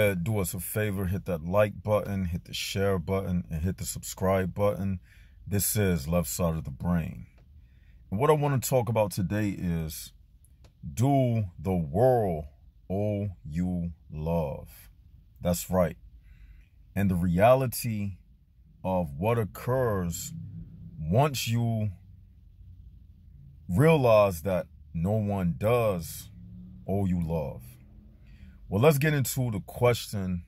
ahead, do us a favor, hit that like button, hit the share button, and hit the subscribe button. This is Left Side of the Brain. And what I want to talk about today is, do the world owe you love? That's right. And the reality of what occurs once you realize that no one does owe you love. Well, let's get into the question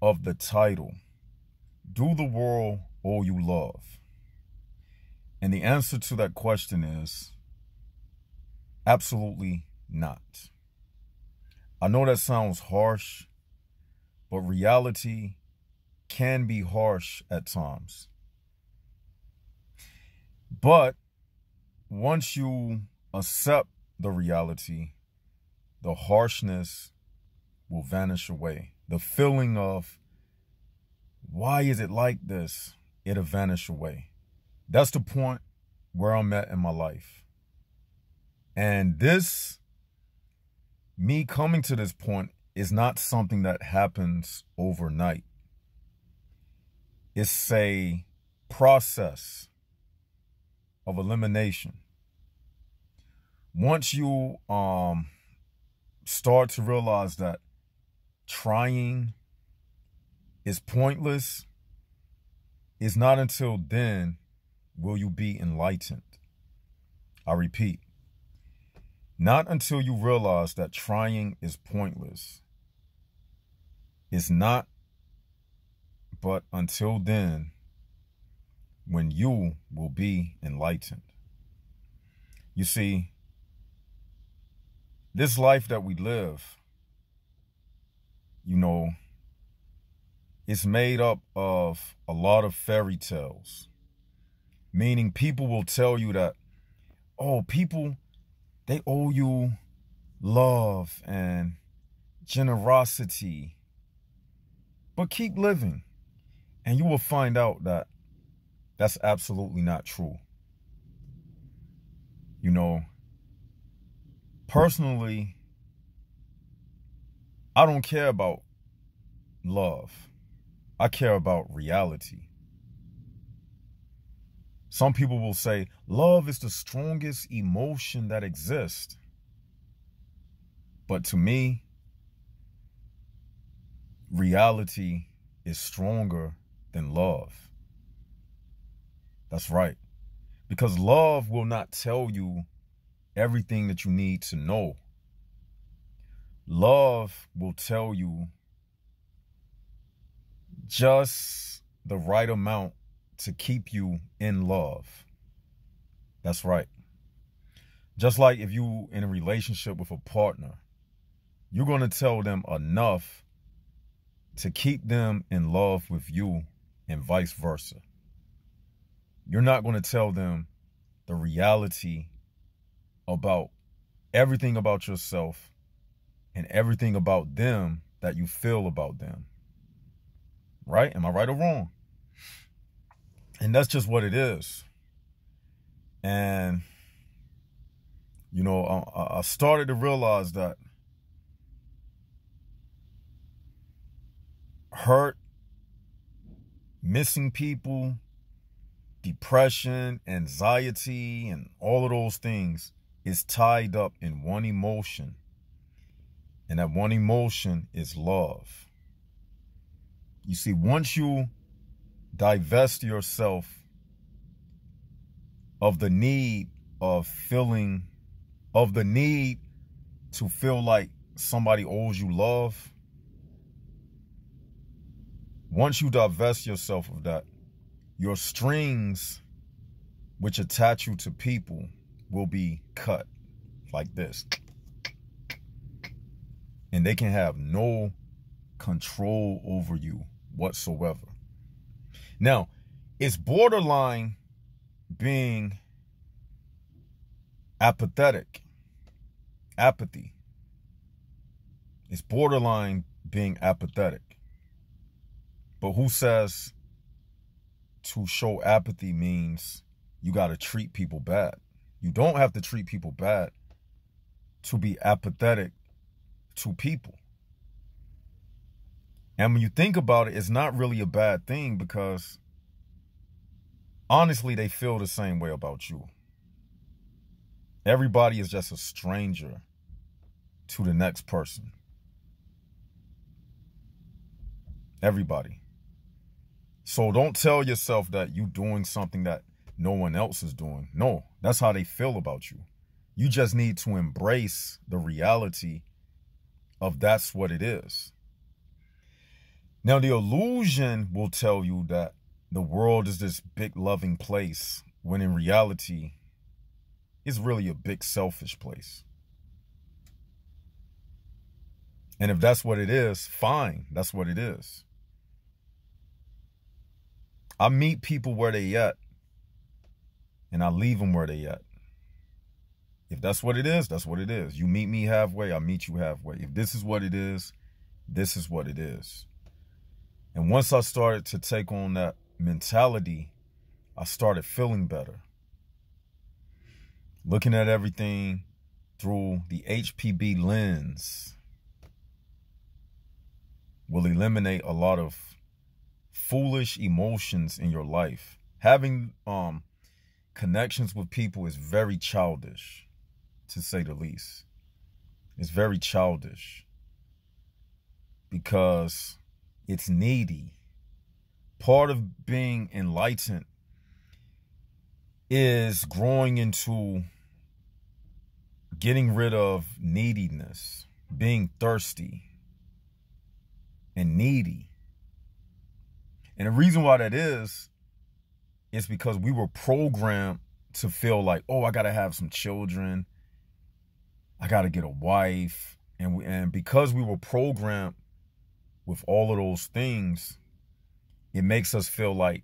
of the title. Do the world owe you love? And the answer to that question is absolutely not. I know that sounds harsh, but reality can be harsh at times. But once you accept the reality, the harshness will vanish away. The feeling of, why is it like this? It'll vanish away. That's the point where I'm at in my life. And me coming to this point is not something that happens overnight. It's a process of elimination. Once you start to realize that trying is pointless, it's not until then will you be enlightened. I repeat, not until you realize that trying is pointless. It's not, but until then, when you will be enlightened. You see, this life that we live, it's made up of a lot of fairy tales. Meaning people will tell you that, people, they owe you love and generosity. But keep living, and you will find out that that's absolutely not true. Personally, I don't care about love. I care about reality. Some people will say, love is the strongest emotion that exists. But to me, reality is stronger than love. That's right. Because love will not tell you everything that you need to know. Love will tell you just the right amount to keep you in love. That's right. Just like if you in a relationship with a partner, you're going to tell them enough to keep them in love with you and vice versa. You're not going to tell them the reality about everything about yourself and everything about them that you feel about them. Right? Am I right or wrong? And that's just what it is. And, I started to realize that hurt, missing people, depression, anxiety, and all of those things is tied up in one emotion. And that one emotion is love. You see, once you divest yourself of the need to feel like somebody owes you love, once you divest yourself of that, your strings which attach you to people will be cut like this. And they can have no control over you whatsoever. Now, it's borderline being apathetic. Apathy. It's borderline being apathetic. But who says to show apathy means you got to treat people bad? You don't have to treat people bad to be apathetic to people. And when you think about it, it's not really a bad thing, because honestly, they feel the same way about you. Everybody is just a stranger to the next person. Everybody. So don't tell yourself that you're doing something that no one else is doing. No, that's how they feel about you. You just need to embrace the reality of that's what it is. Now, the illusion will tell you that the world is this big loving place, when in reality, it's really a big selfish place. And if that's what it is, fine, that's what it is. I meet people where they at, and I leave them where they at. If that's what it is, that's what it is. You meet me halfway, I meet you halfway. If this is what it is, this is what it is. And once I started to take on that mentality, I started feeling better. Looking at everything through the HPB lens will eliminate a lot of foolish emotions in your life. Having connections with people is very childish, to say the least. It's very childish because it's needy. Part of being enlightened is growing into getting rid of neediness, being thirsty and needy. And the reason why that is because we were programmed to feel like, oh, I got to have some children. I got to get a wife. And because we were programmed with all of those things, it makes us feel like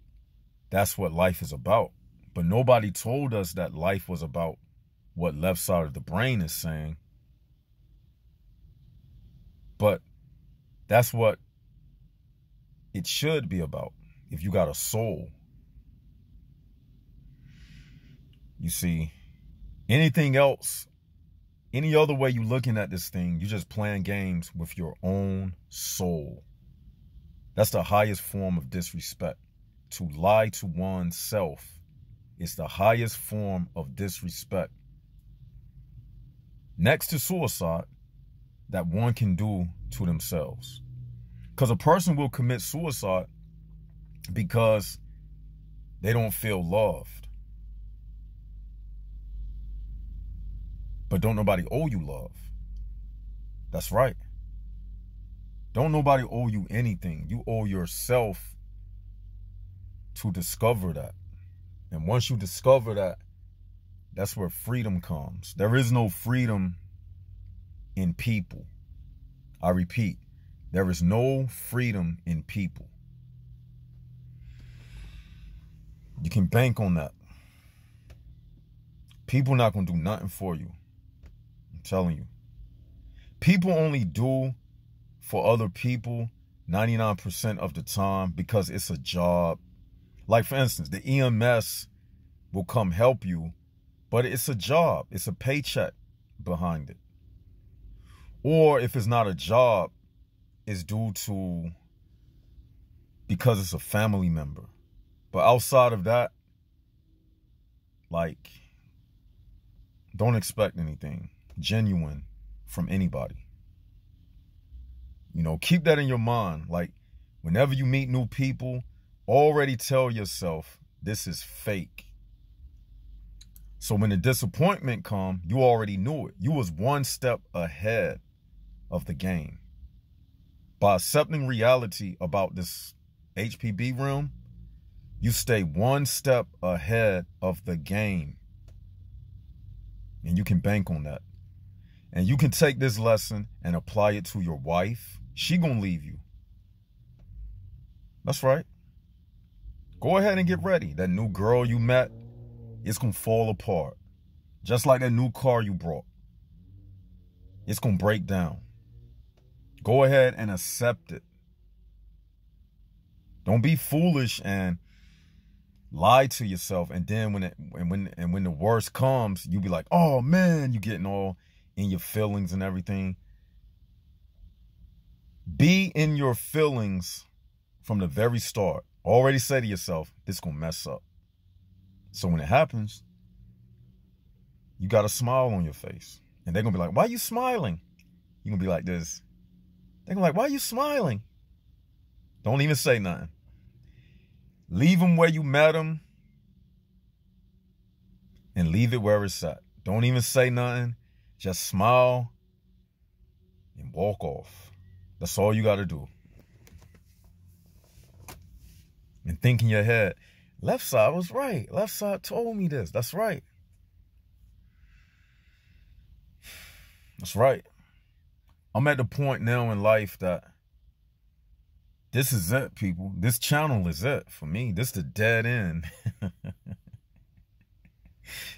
that's what life is about. But nobody told us that life was about what left side of the brain is saying. But that's what it should be about if you got a soul. You see, anything else, any other way you're looking at this thing, you're just playing games with your own soul. That's the highest form of disrespect. To lie to oneself is the highest form of disrespect, next to suicide, that one can do to themselves. Because a person will commit suicide because they don't feel loved. But don't nobody owe you love. That's right. Don't nobody owe you anything. You owe yourself to discover that. And once you discover that, that's where freedom comes. There is no freedom in people. I repeat, there is no freedom in people. You can bank on that. People not going to do nothing for you. I'm telling you. People only do for other people 99% of the time because it's a job. Like, for instance, the EMS will come help you, but it's a job. It's a paycheck behind it. Or if it's not a job, it's due to because it's a family member. But outside of that, like, don't expect anything genuine from anybody. You know, keep that in your mind. Like, whenever you meet new people, already tell yourself this is fake. So when the disappointment comes, you already knew it. You was one step ahead of the game. By accepting reality about this HPB realm, you stay one step ahead of the game. And you can bank on that. And you can take this lesson and apply it to your wife. She gonna leave you. That's right. Go ahead and get ready. That new girl you met, it's gonna fall apart. Just like that new car you brought. It's gonna break down. Go ahead and accept it. Don't be foolish and lie to yourself. And then when the worst comes, you be like, oh man, you getting all in your feelings and everything. Be in your feelings from the very start. Already say to yourself, this is going to mess up. So when it happens, you got a smile on your face. And they're going to be like, why are you smiling? You're going to be like this. They're going to be like, why are you smiling? Don't even say nothing. Leave them where you met them. And leave it where it's at. Don't even say nothing. Just smile and walk off. That's all you got to do. And think in your head, left side was right. Left side told me this. That's right. That's right. I'm at the point now in life that this is it, people. This channel is it for me. This is the dead end.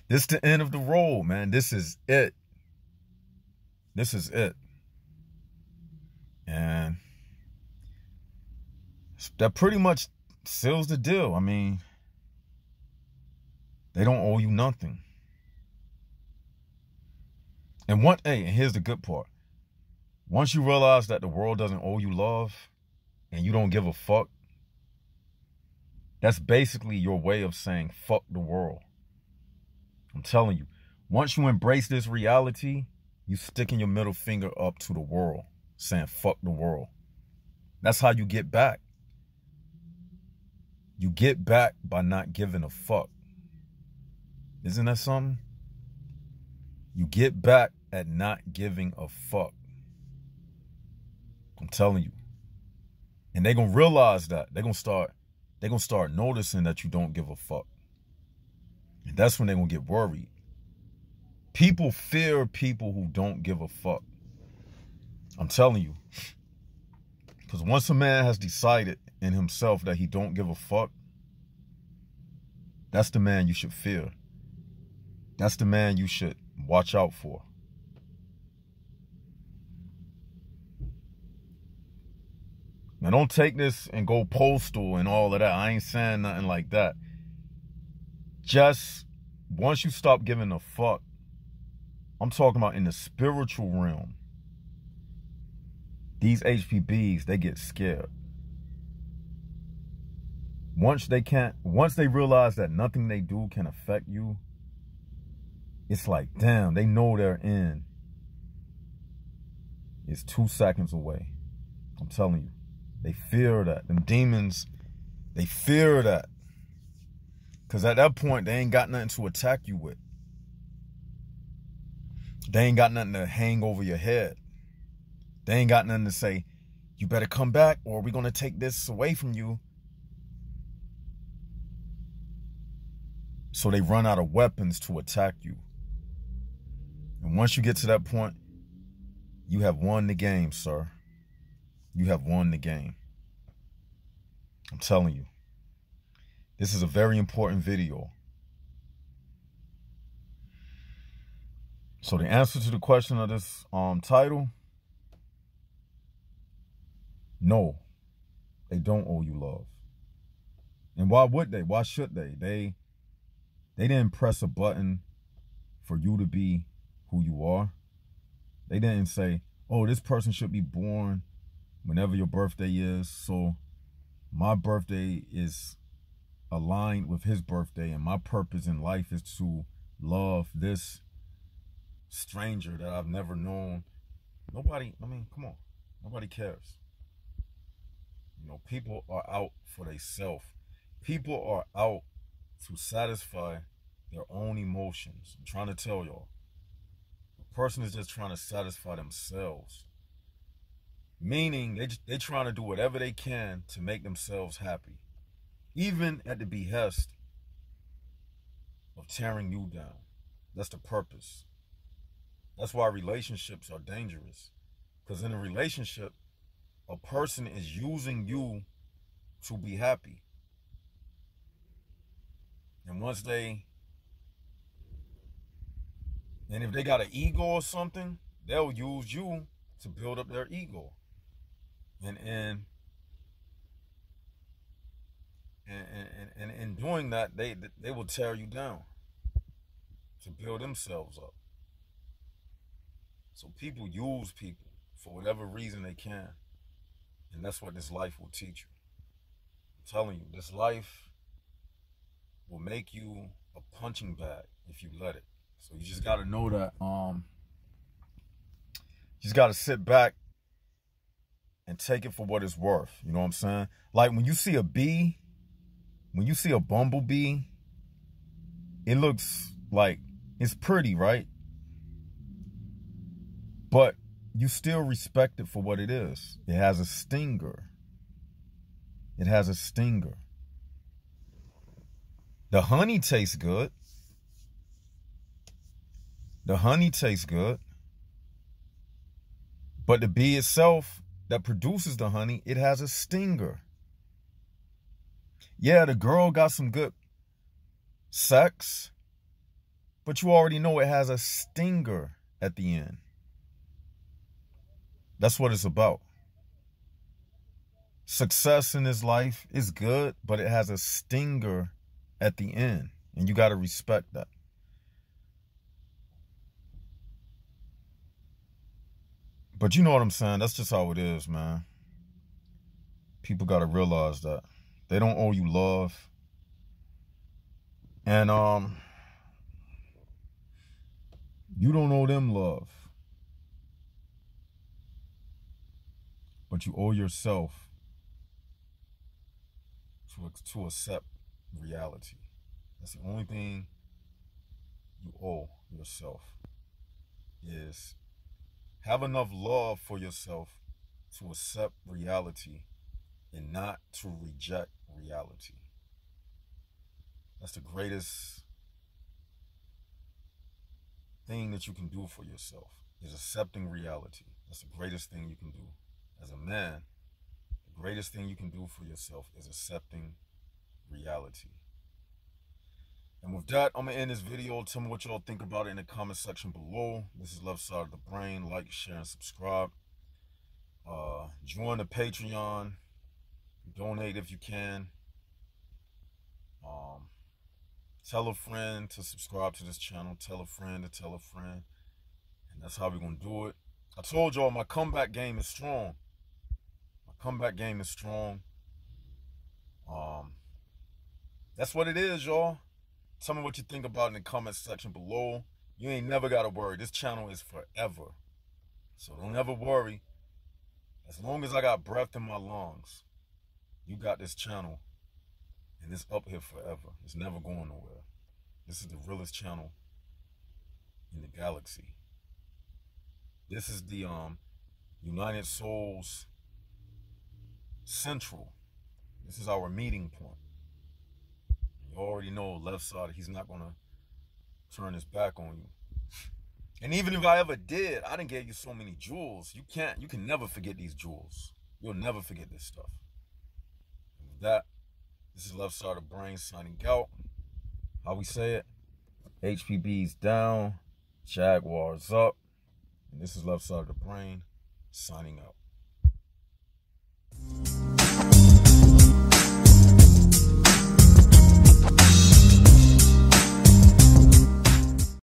This is the end of the road, man. This is it. This is it. And that pretty much seals the deal. I mean, they don't owe you nothing. And here's the good part. Once you realize that the world doesn't owe you love and you don't give a fuck, that's basically your way of saying fuck the world. I'm telling you, once you embrace this reality, you sticking your middle finger up to the world, saying fuck the world. That's how you get back. You get back by not giving a fuck. Isn't that something? You get back at not giving a fuck. I'm telling you. And they're going to realize that. They're going to start noticing that you don't give a fuck. And that's when they're going to get worried. People fear people who don't give a fuck. I'm telling you. Because once a man has decided in himself that he don't give a fuck, that's the man you should fear. That's the man you should watch out for. Now, don't take this and go postal and all of that. I ain't saying nothing like that. Just once you stop giving a fuck, I'm talking about in the spiritual realm, these HPBs, they get scared. Once they realize that nothing they do can affect you, it's like, damn, they know their end is 2 seconds away. I'm telling you. They fear that. Them demons, they fear that. Because at that point, they ain't got nothing to attack you with. They ain't got nothing to hang over your head. They ain't got nothing to say, you better come back or we're going to take this away from you. So they run out of weapons to attack you. And once you get to that point, you have won the game, sir. You have won the game. I'm telling you. This is a very important video. So the answer to the question of this title, no, they don't owe you love. And why would they? Why should they? They didn't press a button for you to be who you are. They didn't say, oh, this person should be born whenever your birthday is. So my birthday is aligned with his birthday, and my purpose in life is to love this stranger that I've never known. Nobody, I mean, come on. Nobody cares. You know, people are out for themselves. People are out to satisfy their own emotions. I'm trying to tell y'all. The person is just trying to satisfy themselves. Meaning, they're trying to do whatever they can to make themselves happy. Even at the behest of tearing you down. That's the purpose. That's why relationships are dangerous. Because in a relationship, a person is using you to be happy. And if they got an ego or something, they'll use you to build up their ego. And in doing that, they will tear you down to build themselves up. So people use people for whatever reason they can. And that's what this life will teach you. I'm telling you, this life will make you a punching bag if you let it. So you just got to know that. You just got to sit back and take it for what it's worth. You know what I'm saying? Like when you see a bee, when you see a bumblebee, it looks like it's pretty, right? But you still respect it for what it is. It has a stinger. It has a stinger. The honey tastes good. The honey tastes good. But the bee itself that produces the honey, it has a stinger. Yeah, the girl got some good sex, but you already know it has a stinger at the end. That's what it's about. Success in this life is good, but it has a stinger at the end, and you got to respect that. But you know what I'm saying? That's just how it is, man. People got to realize that they don't owe you love. And you don't owe them love. But you owe yourself to accept reality. That's the only thing you owe yourself, is have enough love for yourself to accept reality and not to reject reality. That's the greatest thing that you can do for yourself, is accepting reality. That's the greatest thing you can do. As a man, the greatest thing you can do for yourself is accepting reality. And with that, I'm going to end this video. Tell me what y'all think about it in the comment section below. This is Left Side of the Brain. Like, share, and subscribe. Join the Patreon. Donate if you can. Tell a friend to subscribe to this channel. Tell a friend to tell a friend. And that's how we're going to do it. I told y'all my comeback game is strong. My comeback game is strong. That's what it is, y'all. Tell me what you think about it in the comment section below. You ain't never got to worry. This channel is forever. So don't ever worry. As long as I got breath in my lungs, you got this channel. And it's up here forever. It's never going nowhere. This is the realest channel in the galaxy. This is the United Souls Central. This is our meeting point. You already know Left Side, he's not going to turn his back on you. And even if I ever did, I done gave you so many jewels. You can never forget these jewels. You'll never forget this stuff. And with that, this is Left Side of the Brain signing out. How we say it? HPB's down, Jaguars up. And this is Left Side of the Brain signing out.